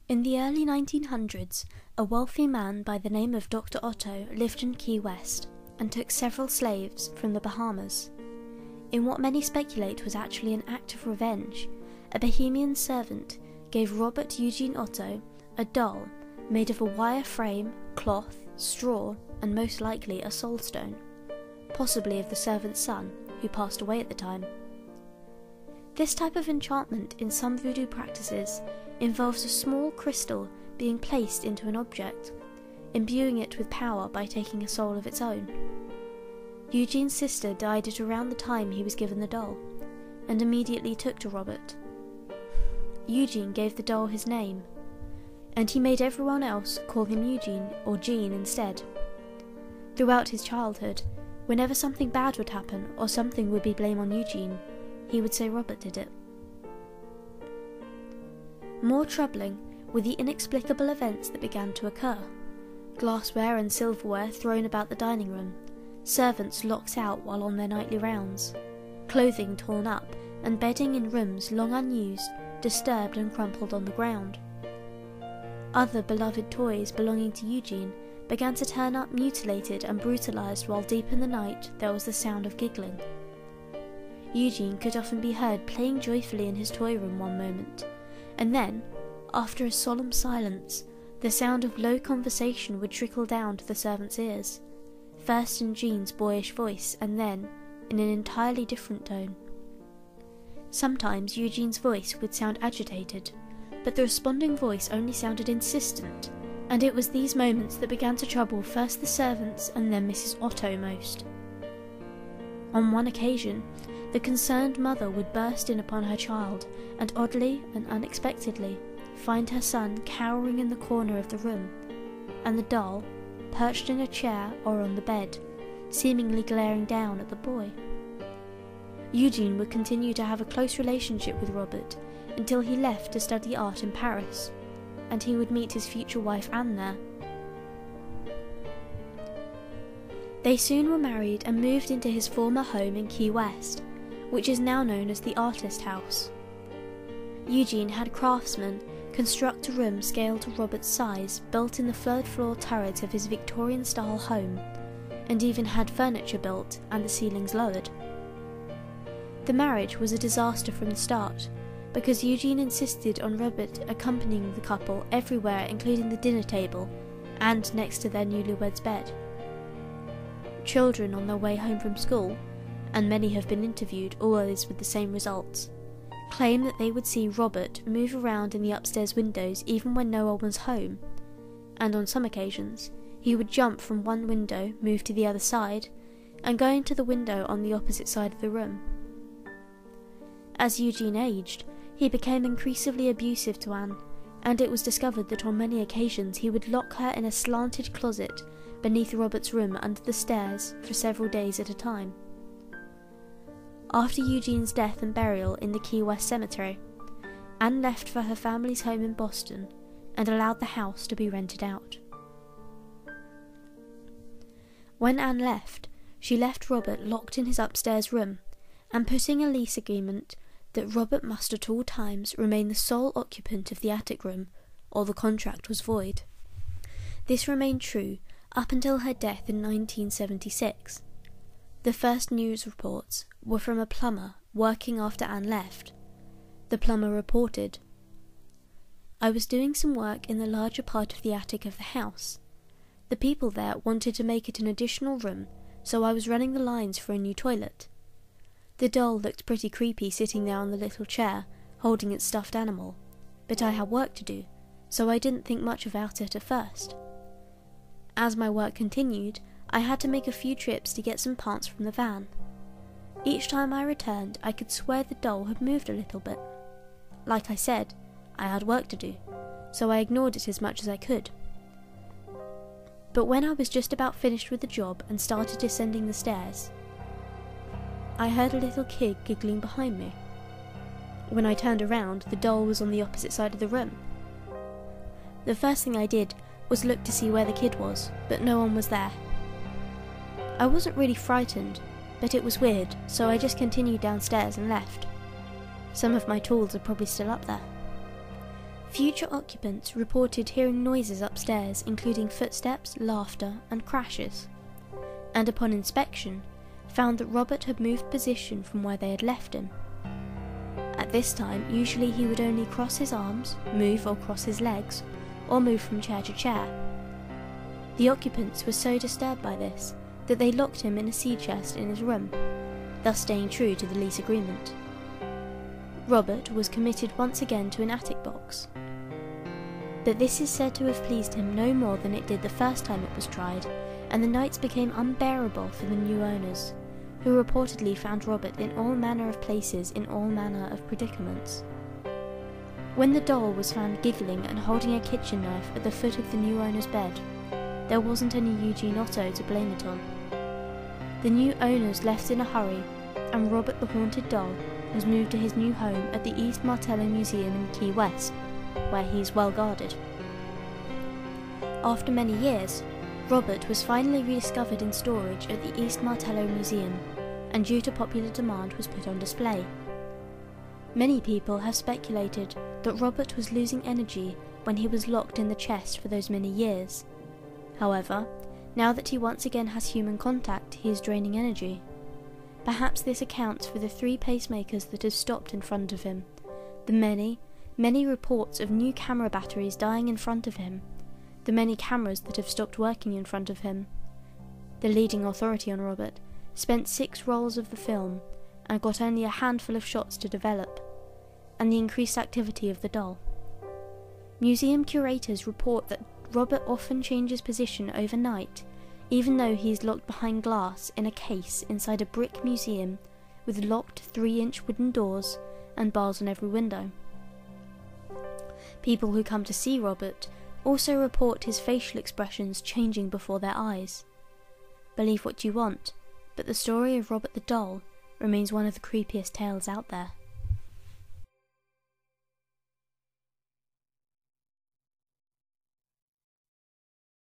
In the early 1900s, a wealthy man by the name of Dr. Otto lived in Key West and took several slaves from the Bahamas. In what many speculate was actually an act of revenge, a Bohemian servant gave Robert Eugene Otto a doll made of a wire frame, cloth, straw, and most likely a soul stone, possibly of the servant's son, who passed away at the time. This type of enchantment in some voodoo practices involves a small crystal being placed into an object, imbuing it with power by taking a soul of its own. Eugene's sister died at around the time he was given the doll, and immediately took to Robert. Eugene gave the doll his name, and he made everyone else call him Eugene or Gene instead. Throughout his childhood, whenever something bad would happen or something would be blamed on Eugene, he would say Robert did it. More troubling were the inexplicable events that began to occur. Glassware and silverware thrown about the dining room, servants locked out while on their nightly rounds, clothing torn up, and bedding in rooms long unused, disturbed and crumpled on the ground. Other beloved toys belonging to Eugene began to turn up mutilated and brutalized, while deep in the night there was the sound of giggling. Eugene could often be heard playing joyfully in his toy room one moment, and then, after a solemn silence, the sound of low conversation would trickle down to the servants' ears, first in Gene's boyish voice and then in an entirely different tone. Sometimes Eugene's voice would sound agitated, but the responding voice only sounded insistent, and it was these moments that began to trouble first the servants and then Mrs. Otto most. On one occasion, the concerned mother would burst in upon her child and oddly and unexpectedly find her son cowering in the corner of the room, and the doll, perched in a chair or on the bed, seemingly glaring down at the boy. Eugene would continue to have a close relationship with Robert until he left to study art in Paris, and he would meet his future wife Anne there. They soon were married and moved into his former home in Key West, which is now known as the Artist House. Eugene had craftsmen construct a room scaled to Robert's size, built in the third-floor turret of his Victorian-style home, and even had furniture built and the ceilings lowered. The marriage was a disaster from the start, because Eugene insisted on Robert accompanying the couple everywhere, including the dinner table and next to their newlyweds' bed. Children on their way home from school, and many have been interviewed, always with the same results, claim that they would see Robert move around in the upstairs windows even when no one was home, and on some occasions he would jump from one window, move to the other side, and go into the window on the opposite side of the room. As Eugene aged, he became increasingly abusive to Anne, and it was discovered that on many occasions he would lock her in a slanted closet beneath Robert's room under the stairs for several days at a time. After Eugene's death and burial in the Key West Cemetery, Anne left for her family's home in Boston and allowed the house to be rented out. When Anne left, she left Robert locked in his upstairs room and putting a lease agreement that Robert must at all times remain the sole occupant of the attic room, or the contract was void. This remained true up until her death in 1976. The first news reports were from a plumber working after Anne left. The plumber reported, "I was doing some work in the larger part of the attic of the house. The people there wanted to make it an additional room, so I was running the lines for a new toilet. The doll looked pretty creepy sitting there on the little chair, holding its stuffed animal, but I had work to do, so I didn't think much about it at first. As my work continued, I had to make a few trips to get some parts from the van. Each time I returned, I could swear the doll had moved a little bit. Like I said, I had work to do, so I ignored it as much as I could. But when I was just about finished with the job and started descending the stairs, I heard a little kid giggling behind me. When I turned around, the doll was on the opposite side of the room. The first thing I did was look to see where the kid was, but no one was there. I wasn't really frightened, but it was weird, so I just continued downstairs and left. Some of my tools are probably still up there. Future occupants reported hearing noises upstairs, including footsteps, laughter, and crashes, and upon inspection, found that Robert had moved position from where they had left him. At this time, usually he would only cross his arms, move or cross his legs, or move from chair to chair. The occupants were so disturbed by this that they locked him in a sea chest in his room, thus staying true to the lease agreement. Robert was committed once again to an attic box, but this is said to have pleased him no more than it did the first time it was tried, and the nights became unbearable for the new owners, who reportedly found Robert in all manner of places in all manner of predicaments. When the doll was found giggling and holding a kitchen knife at the foot of the new owner's bed, there wasn't any Eugene Otto to blame it on. The new owners left in a hurry, and Robert the Haunted Doll was moved to his new home at the East Martello Museum in Key West, where he is well guarded. After many years, Robert was finally rediscovered in storage at the East Martello Museum, and due to popular demand was put on display. Many people have speculated that Robert was losing energy when he was locked in the chest for those many years. However, now that he once again has human contact, he is draining energy. Perhaps this accounts for the 3 pacemakers that have stopped in front of him, the many reports of new camera batteries dying in front of him, the many cameras that have stopped working in front of him. The leading authority on Robert spent 6 rolls of the film and got only a handful of shots to develop, and the increased activity of the doll. Museum curators report that Robert often changes position overnight, even though he is locked behind glass in a case inside a brick museum with locked 3-inch wooden doors and bars on every window. People who come to see Robert also report his facial expressions changing before their eyes. Believe what you want, but the story of Robert the Doll remains one of the creepiest tales out there.